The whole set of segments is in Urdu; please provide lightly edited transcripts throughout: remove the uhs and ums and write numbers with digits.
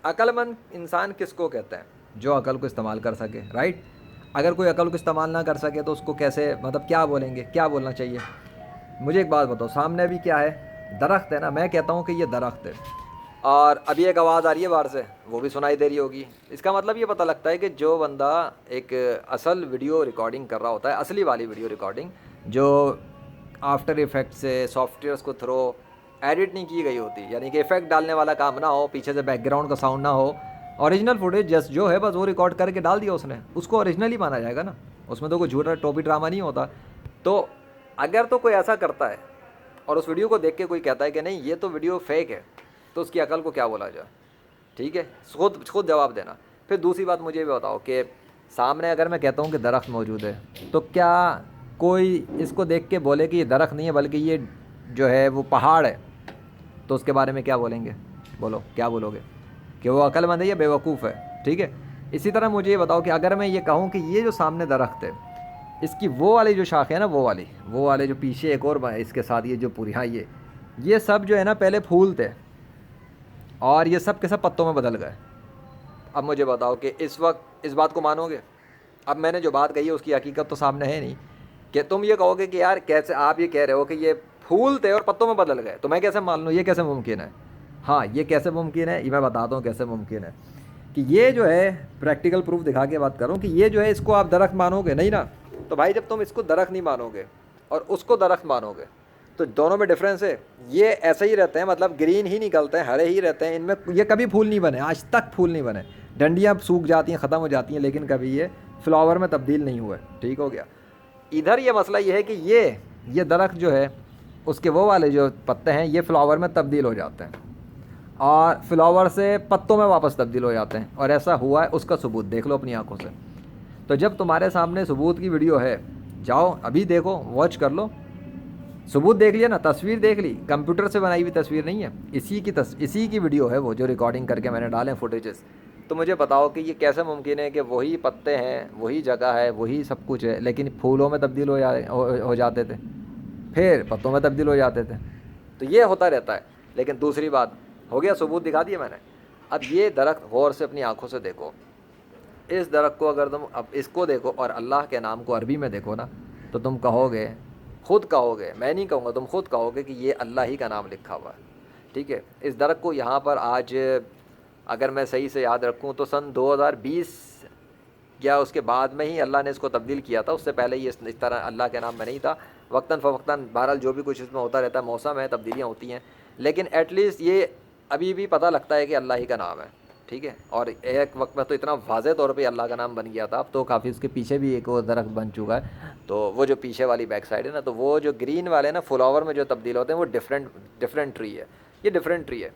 عقل مند انسان کس کو کہتے ہیں؟ جو عقل کو استعمال کر سکے، رائٹ؟ اگر کوئی عقل کو استعمال نہ کر سکے تو اس کو کیسے، مطلب کیا بولیں گے، کیا بولنا چاہیے؟ مجھے ایک بات بتاؤ، سامنے ابھی کیا ہے؟ درخت ہے نا، میں کہتا ہوں کہ یہ درخت ہے، اور ابھی ایک آواز آ رہی ہے باہر سے، وہ بھی سنائی دے رہی ہوگی۔ اس کا مطلب یہ پتہ لگتا ہے کہ جو بندہ ایک اصل ویڈیو ریکارڈنگ کر رہا ہوتا ہے، اصلی والی ویڈیو ریکارڈنگ جو آفٹر افیکٹ سے سافٹ ویئرس کو تھرو ایڈٹ نہیں کی گئی ہوتی، یعنی کہ افیکٹ ڈالنے والا کام نہ ہو، پیچھے سے بیک گراؤنڈ کا ساؤنڈ نہ ہو، اوریجنل فوٹیج جس جو ہے بس وہ ریکارڈ کر کے ڈال دیا اس نے، اس کو اوریجنل ہی مانا جائے گا نا، اس میں تو کوئی جھوٹا ٹوپی ڈرامہ نہیں ہوتا۔ تو اگر تو کوئی ایسا کرتا ہے اور اس ویڈیو کو دیکھ کے کوئی کہتا ہے کہ نہیں یہ تو ویڈیو فیک ہے، تو اس کی عقل کو کیا بولا جائے؟ ٹھیک ہے، خود جواب دینا۔ پھر دوسری بات مجھے بھی بتاؤ کہ سامنے اگر میں کہتا ہوں کہ درخت موجود ہے، تو کیا کوئی اس کو دیکھ کے بولے کہ یہ درخت نہیں ہے بلکہ یہ جو ہے وہ پہاڑ ہے، تو اس کے بارے میں کیا بولیں گے؟ بولو کیا بولو گے؟ کہ وہ عقل مند ہے یا بیوقوف ہے؟ ٹھیک ہے، اسی طرح مجھے یہ بتاؤ کہ اگر میں یہ کہوں کہ یہ جو سامنے درخت ہے، اس کی وہ والی جو شاخ ہے نا، وہ والے جو پیچھے ایک اور اس کے ساتھ یہ جو پوری، ہاں یہ سب جو ہے نا پہلے پھول تھے اور یہ سب کے سب پتوں میں بدل گئے۔ اب مجھے بتاؤ کہ اس وقت اس بات کو مانو گے؟ اب میں نے جو بات کہی ہے اس کی حقیقت تو سامنے ہے نہیں، کہ تم یہ کہو گے کہ یار کیسے آپ یہ کہہ رہے ہو کہ یہ پھول تھے اور پتوں میں بدل گئے، تو میں کیسے مان لوں؟ یہ کیسے ممکن ہے؟ ہاں یہ کیسے ممکن ہے، یہ میں بتاتا ہوں کیسے ممکن ہے، کہ یہ جو ہے پریکٹیکل پروف دکھا کے بات کروں کہ یہ جو ہے اس کو آپ درخت مانو گے نہیں نا، تو بھائی جب تم اس کو درخت نہیں مانو گے اور اس کو درخت مانو گے تو دونوں میں ڈفرینس ہے۔ یہ ایسے ہی رہتے ہیں، مطلب گرین ہی نکلتے ہیں، ہرے ہی رہتے ہیں، ان میں یہ کبھی پھول نہیں بنے، آج تک پھول نہیں بنے، ڈنڈیاں سوکھ جاتی ہیں، ختم ہو جاتی ہیں، لیکن کبھی یہ فلاور میں تبدیل نہیں ہوئے۔ ٹھیک ہو گیا؟ ادھر یہ مسئلہ یہ ہے کہ یہ درخت جو ہے اس کے وہ والے جو پتے ہیں یہ فلاور میں تبدیل ہو جاتے ہیں اور فلاور سے پتوں میں واپس تبدیل ہو جاتے ہیں، اور ایسا ہوا ہے، اس کا ثبوت دیکھ لو اپنی آنکھوں سے۔ تو جب تمہارے سامنے ثبوت کی ویڈیو ہے، جاؤ ابھی دیکھو، واچ کر لو، ثبوت دیکھ لیا نا، تصویر دیکھ لی، کمپیوٹر سے بنائی ہوئی تصویر نہیں ہے، اسی کی ویڈیو ہے وہ جو ریکارڈنگ کر کے میں نے ڈالے فوٹیجز۔ تو مجھے بتاؤ کہ یہ کیسے ممکن ہے کہ وہی پتے ہیں، وہی جگہ ہے، وہی سب کچھ ہے، لیکن پھولوں میں تبدیل ہو جاتے تھے، پھر پتوں میں تبدیل ہو جاتے تھے۔ تو یہ ہوتا رہتا ہے۔ لیکن دوسری بات ہو گیا، ثبوت دکھا دیا میں نے۔ اب یہ درخت غور سے اپنی آنکھوں سے دیکھو، اس درخت کو اگر تم اب اس کو دیکھو اور اللہ کے نام کو عربی میں دیکھو نا، تو تم کہو گے، خود کہو گے، میں نہیں کہوں گا، تم خود کہو گے کہ یہ اللہ ہی کا نام لکھا ہوا ہے۔ ٹھیک ہے، اس درخت کو یہاں پر آج اگر میں صحیح سے یاد رکھوں تو سن 2020 یا اس کے بعد میں ہی اللہ نے اس کو تبدیل کیا تھا، اس سے پہلے یہ اس طرح اللہ کے نام میں نہیں تھا۔ وقتاً فوقتاً بہرحال جو بھی کچھ اس میں ہوتا رہتا ہے، موسم ہے، تبدیلیاں ہوتی ہیں، لیکن ایٹ لیسٹ یہ ابھی بھی پتہ لگتا ہے کہ اللہ ہی کا نام ہے۔ ٹھیک ہے، اور ایک وقت میں تو اتنا واضح طور پہ اللہ کا نام بن گیا تھا، اب تو کافی اس کے پیچھے بھی ایک اور درخت بن چکا ہے، تو وہ جو پیچھے والی بیک سائڈ ہے نا، تو وہ جو گرین والے نا فلاور میں جو تبدیل ہوتے ہیں وہ ڈفرینٹ ٹری ہے، یہ ڈفرینٹ ٹری ہے۔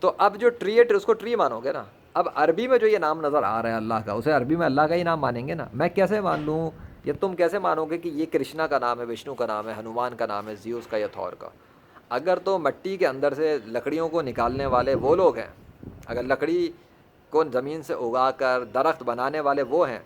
تو اب جو ٹری ہے اس کو ٹری مانو گے نا۔ اب عربی میں جو یہ نام نظر آ رہا ہے اللہ کا، اسے عربی میں اللہ کا ہی نام مانیں گے نا۔ میں کیسے مان لوں، یا تم کیسے مانو گے کہ یہ کرشنا کا نام ہے، وشنو کا نام ہے، ہنومان کا نام ہے، زیوس کا یا تھور کا؟ اگر تو مٹی کے اندر سے لکڑیوں کو نکالنے والے وہ لوگ ہیں، اگر لکڑی کو زمین سے اگا کر درخت بنانے والے وہ ہیں،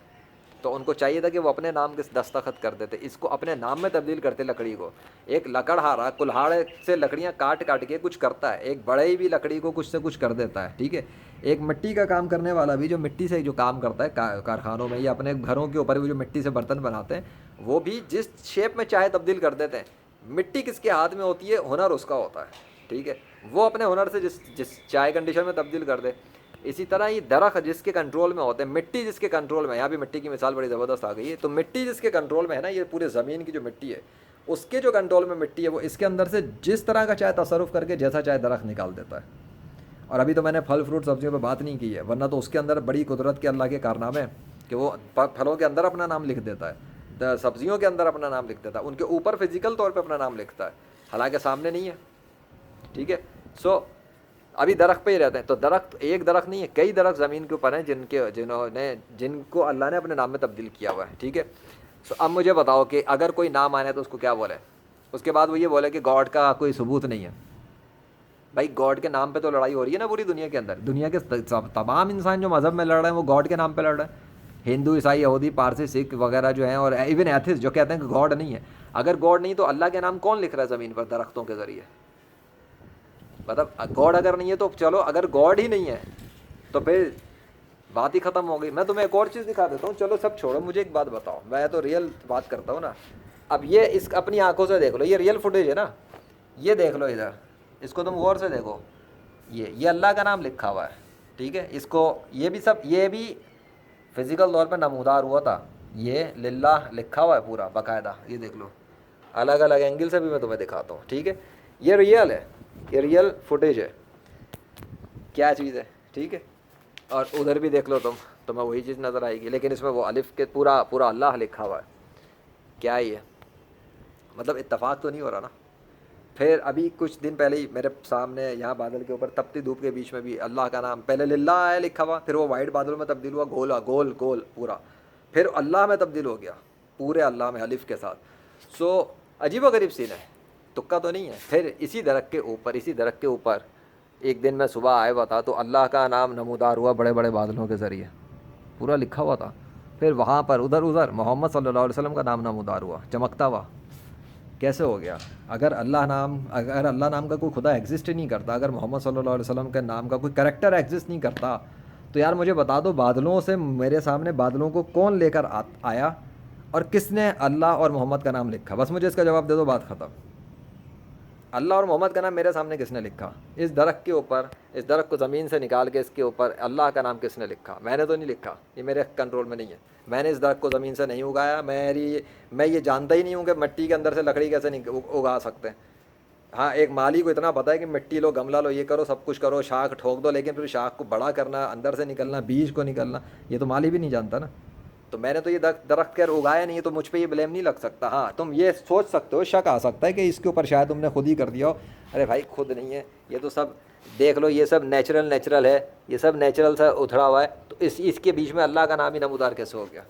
تو ان کو چاہیے تھا کہ وہ اپنے نام کے دستخط کر دیتے، اس کو اپنے نام میں تبدیل کرتے لکڑی کو۔ ایک لکڑہارا کلہاڑ سے لکڑیاں کاٹ کے کچھ کرتا ہے، ایک بڑے بھی لکڑی کو کچھ سے کچھ کر دیتا ہے۔ ٹھیک ہے، ایک مٹی کا کام کرنے والا بھی جو مٹی سے جو کام کرتا ہے کارخانوں میں یا اپنے گھروں کے اوپر بھی جو مٹی سے برتن بناتے ہیں، وہ بھی جس شیپ میں چاہے تبدیل کر دیتے ہیں۔ مٹی کس کے ہاتھ میں ہوتی ہے؟ ہنر اس کا ہوتا ہے۔ ٹھیک ہے، وہ اپنے ہنر سے جس چاہے کنڈیشن میں تبدیل کر دے۔ اسی طرح یہ درخت جس کے کنٹرول میں ہوتے ہیں، مٹی جس کے کنٹرول میں، یہاں بھی مٹی کی مثال بڑی زبردست آ گئی ہے، تو مٹی جس کے کنٹرول میں ہے نا، یہ پورے زمین کی جو مٹی ہے اس کے جو کنٹرول میں مٹی ہے، وہ اس کے اندر سے جس طرح کا چاہے تصرف کر کے جیسا چاہے درخت نکال دیتا ہے۔ اور ابھی تو میں نے پھل فروٹ سبزیوں پہ بات نہیں کی ہے، ورنہ تو اس کے اندر بڑی قدرت کے اللہ کے کارنامے ہیں کہ وہ پھلوں کے اندر اپنا نام لکھ دیتا ہے، سبزیوں کے اندر اپنا نام لکھ دیتا ہے، ان کے اوپر فزیکل طور پہ اپنا نام لکھتا ہے، حالانکہ سامنے نہیں ہے۔ ٹھیک ہے، سو ابھی درخت پہ ہی رہتے ہیں۔ تو درخت ایک درخت نہیں ہے، کئی درخت زمین کے اوپر ہیں جن کو اللہ نے اپنے نام میں تبدیل کیا ہوا ہے۔ ٹھیک ہے، سو اب مجھے بتاؤ کہ اگر کوئی نام آنے تو اس کو کیا بولے؟ اس کے بعد وہ یہ بولے کہ گاڈ کا کوئی ثبوت نہیں ہے۔ بھائی گاڈ کے نام پہ تو لڑائی ہو رہی ہے نا پوری دنیا کے اندر، دنیا کے تمام انسان جو مذہب میں لڑ رہے ہیں وہ گاڈ کے نام پہ لڑ رہے ہیں، ہندو، عیسائی، یہودی، پارسی، سکھ وغیرہ جو ہیں، اور ایون ایتھس جو کہتے ہیں کہ گاڈ نہیں ہے۔ اگر گاڈ نہیں تو اللہ کے نام کون لکھ رہا ہے زمین پر درختوں کے ذریعے؟ مطلب گاڈ اگر نہیں ہے تو چلو، اگر گاڈ ہی نہیں ہے تو پھر بات ہی ختم ہو گئی. میں تمہیں ایک اور چیز دکھا دیتا ہوں. چلو سب چھوڑو, مجھے ایک بات بتاؤ, میں تو ریئل بات کرتا ہوں نا. اب یہ اس اپنی آنکھوں سے دیکھ لو, یہ ریئل فوٹیج ہے نا, یہ دیکھ لو ادھر, اس کو تم غور سے دیکھو, یہ اللہ کا نام لکھا ہوا ہے, ٹھیک ہے. اس کو یہ بھی سب, یہ بھی فزیکل طور پہ نمودار ہوا تھا, یہ للہ لکھا ہوا ہے پورا باقاعدہ. یہ دیکھ لو, الگ الگ اینگل سے بھی میں تمہیں دکھاتا ہوں, ٹھیک ہے. یہ ریئل ہے, یہ ریئل فوٹیج ہے, کیا چیز ہے, ٹھیک ہے. اور ادھر بھی دیکھ لو تمہیں وہی چیز نظر آئے گی, لیکن اس میں وہ الف کے پورا پورا اللہ لکھا ہوا ہے. کیا یہ مطلب اتفاق تو نہیں ہو رہا نا. پھر ابھی کچھ دن پہلے ہی میرے سامنے یہاں بادل کے اوپر تپتی دھوپ کے بیچ میں بھی اللہ کا نام, پہلے للہ ہے لکھا ہوا, پھر وہ وائٹ بادل میں تبدیل ہوا, گول گول گول پورا, پھر اللہ میں تبدیل ہو گیا, پورے اللہ میں الف کے ساتھ. سو عجیب و غریب سین ہے, تکا تو نہیں ہے. پھر اسی درخت کے اوپر ایک دن میں صبح آئے ہوا تھا, تو اللہ کا نام نمودار ہوا بڑے بڑے بادلوں کے ذریعے, پورا لکھا ہوا تھا. پھر وہاں پر ادھر محمد صلی اللہ علیہ وسلم کا نام نمودار ہوا, چمکتا ہوا. کیسے ہو گیا؟ اگر اللہ نام کا کوئی خدا ایگزسٹ ہی نہیں کرتا, اگر محمد صلی اللہ علیہ وسلم کے نام کا کوئی کریکٹر ایگزسٹ نہیں کرتا, تو یار مجھے بتا دو, بادلوں سے میرے سامنے بادلوں کو کون لے کر آیا, اور کس نے اللہ اور محمد کا نام لکھا؟ بس مجھے اس کا جواب دے دو, بات ختم. اللہ اور محمد کا نام میرے سامنے کس نے لکھا؟ اس درخت کے اوپر, اس درخت کو زمین سے نکال کے اس کے اوپر اللہ کا نام کس نے لکھا؟ میں نے تو نہیں لکھا, یہ میرے کنٹرول میں نہیں ہے. میں نے اس درخت کو زمین سے نہیں اگایا, میں یہ جانتا ہی نہیں ہوں کہ مٹی کے اندر سے لکڑی کیسے اگا سکتے ہیں. ہاں, ایک مالی کو اتنا پتہ ہے کہ مٹی لو, گملہ لو, یہ کرو, سب کچھ کرو, شاخ ٹھوک دو, لیکن پھر شاخ کو بڑا کرنا, اندر سے نکلنا, بیج کو نکلنا, یہ تو مالی بھی نہیں جانتا نا. تو میں نے تو یہ درخت خیر اگایا نہیں ہے, تو مجھ پہ یہ بلیم نہیں لگ سکتا. ہاں, تم یہ سوچ سکتے ہو, شک آ سکتا ہے کہ اس کے اوپر شاید تم نے خود ہی کر دیا ہو. ارے بھائی, خود نہیں ہے, یہ تو سب دیکھ لو, یہ سب نیچرل ہے, یہ سب نیچرل سے اتھڑا ہوا ہے. تو اس کے بیچ میں اللہ کا نام ہی نمودار کیسے ہو گیا؟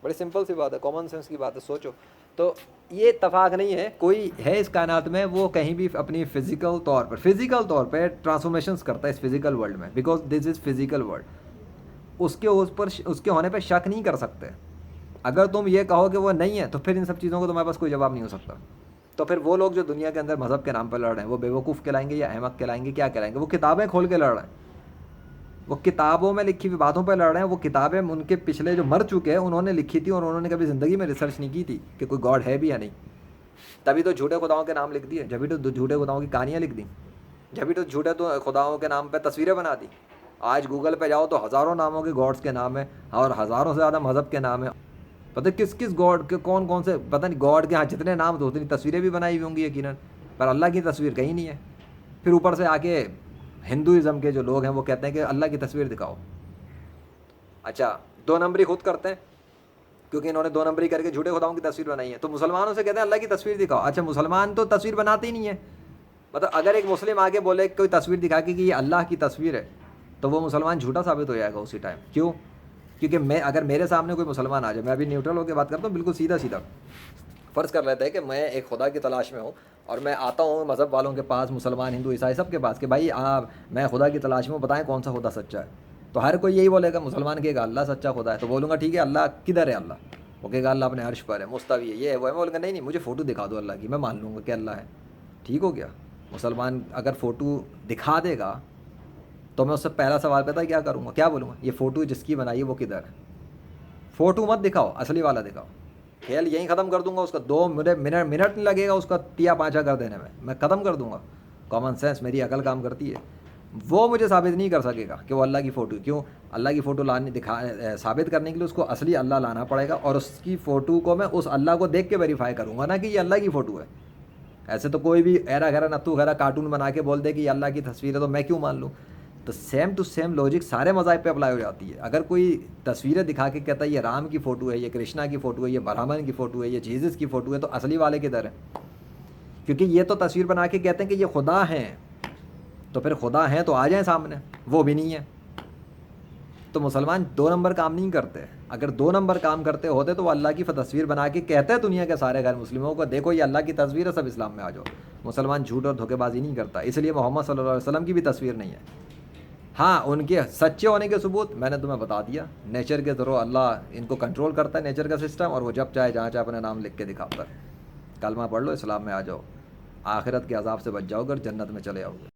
بڑی سمپل سی بات ہے, کامن سینس کی بات ہے, سوچو. تو یہ اتفاق نہیں ہے, کوئی ہے اس کائنات میں وہ کہیں بھی اپنی فزیکل طور پہ ٹرانسفارمیشنس کرتا ہے اس فزیکل ورلڈ میں, because this is physical world. اس کے ہونے پہ شک نہیں کر سکتے. اگر تم یہ کہو کہ وہ نہیں ہے, تو پھر ان سب چیزوں کو تمہارے پاس کوئی جواب نہیں ہو سکتا. تو پھر وہ لوگ جو دنیا کے اندر مذہب کے نام پہ لڑ رہے ہیں, وہ بیوقوف کہلائیں گے یا احمق کہلائیں گے, کیا کہلائیں گے؟ وہ کتابیں کھول کے لڑ رہے ہیں, وہ کتابوں میں لکھی ہوئی باتوں پہ لڑ رہے ہیں. وہ کتابیں ان کے پچھلے جو مر چکے ہیں انہوں نے لکھی تھی, اور انہوں نے کبھی زندگی میں ریسرچ نہیں کی تھی کہ کوئی گاڈ ہے بھی یا نہیں. تبھی تو جھوٹے خداؤں کے نام لکھ دیے, جبھی تو جھوٹے خداؤں کی کہانیاں لکھ دیں, جبھی تو جھوٹے تو خداؤں کے نام پہ تصویریں بنا دی. آج گوگل پہ جاؤ تو ہزاروں ناموں کے گاڈس کے نام ہیں, اور ہزاروں سے زیادہ مذہب کے نام ہیں. پتہ کس گاڈ کے کون سے, پتہ نہیں گاڈ کے ہاں جتنے نام تو اتنی تصویریں بھی بنائی ہوئی ہوں گی یقیناً, پر اللہ کی تصویر کہیں نہیں ہے. پھر اوپر سے آ کے ہندوازم کے جو لوگ ہیں وہ کہتے ہیں کہ اللہ کی تصویر دکھاؤ. اچھا, 2 نمبری خود کرتے ہیں کیونکہ انہوں نے 2 نمبری کر کے جھوٹے خداؤں کی تصویر بنائی ہے. تو مسلمانوں سے کہتے ہیں اللہ کی تصویر دکھاؤ. اچھا, مسلمان تو تصویر بناتے ہی نہیں ہے. مطلب اگر ایک مسلم آگے بولے کوئی تصویر دکھا کے کہ یہ اللہ کی تصویر ہے, تو وہ مسلمان جھوٹا ثابت ہو جائے گا اسی ٹائم. کیوں؟ کیونکہ اگر میرے سامنے کوئی مسلمان آ جائے, میں ابھی نیوٹرل ہو کے بات کرتا ہوں, بالکل سیدھا فرض کر لیتا ہے کہ میں ایک خدا کی تلاش میں ہوں, اور میں آتا ہوں مذہب والوں کے پاس, مسلمان, ہندو, عیسائی, سب کے پاس, کہ بھائی میں خدا کی تلاش میں ہوں, بتائیں کون سا خدا سچا ہے. تو ہر کوئی یہی بولے گا, مسلمان کہے گا اللہ سچا خدا ہے. تو بولوں گا ٹھیک ہے, اللہ کدھر ہے؟ اللہ, وہ کہے گا اللہ اپنے عرش پر ہے, مستوی ہے, یہ ہے وہ ہے. میں بولوں گا نہیں مجھے فوٹو دکھا دو اللہ کی, میں مان لوں گا کہ اللہ ہے. ٹھیک ہو گیا. مسلمان اگر فوٹو دکھا دے گا تو میں اس سے پہلا سوال پتا کیا کروں گا, کیا بولوں گا؟ یہ فوٹو جس کی بنائی ہے وہ کدھر ہے؟ فوٹو مت دکھاؤ, اصلی والا دکھاؤ. کھیل یہیں ختم کر دوں گا اس کا, 2 منٹ نہیں لگے گا اس کا تیا پانچا کر دینے میں ختم کر دوں گا. کامن سینس, میری عقل کام کرتی ہے. وہ مجھے ثابت نہیں کر سکے گا کہ وہ اللہ کی فوٹو. کیوں؟ اللہ کی فوٹو ثابت کرنے کے لیے اس کو اصلی اللہ لانا پڑے گا, اور اس کی فوٹو کو میں اس اللہ کو دیکھ کے ویریفائی کروں گا نا کہ یہ اللہ کی فوٹو ہے. ایسے تو کوئی بھی ایرا گھرا نتو گھرا کارٹون بنا کے بول دے کہ یہ اللہ کی تصویر ہے, تو میں کیوں مان لوں؟ تو سیم ٹو سیم لاجک سارے مذاہب پہ اپلائی ہو جاتی ہے. اگر کوئی تصویریں دکھا کے کہتا ہے یہ رام کی فوٹو ہے, یہ کرشنا کی فوٹو ہے, یہ برہمن کی فوٹو ہے, یہ جیزس کی فوٹو ہے, تو اصلی والے کدھر ہے؟ کیونکہ یہ تو تصویر بنا کے کہتے ہیں کہ یہ خدا ہیں, تو پھر خدا ہیں تو آ جائیں سامنے, وہ بھی نہیں ہے. تو مسلمان 2 نمبر کام نہیں کرتے. اگر 2 نمبر کام کرتے ہوتے تو وہ اللہ کی تصویر بنا کے کہتے ہیں دنیا کے سارے غیر مسلموں کو, دیکھو یہ اللہ کی تصویر ہے, سب اسلام میں آ جاؤ. مسلمان جھوٹ اور دھوکے بازی نہیں کرتا, اس لیے محمد صلی اللہ علیہ وسلم کی بھی تصویر نہیں ہے. ہاں, ان کے سچے ہونے کے ثبوت میں نے تمہیں بتا دیا. نیچر کے ذریعے اللہ ان کو کنٹرول کرتا ہے, نیچر کا سسٹم, اور وہ جب چاہے جہاں چاہے اپنا نام لکھ کے دکھاتا ہے. کلمہ پڑھ لو, اسلام میں آ جاؤ, آخرت کے عذاب سے بچ جاؤ, اگر جنت میں چلے آؤ گے.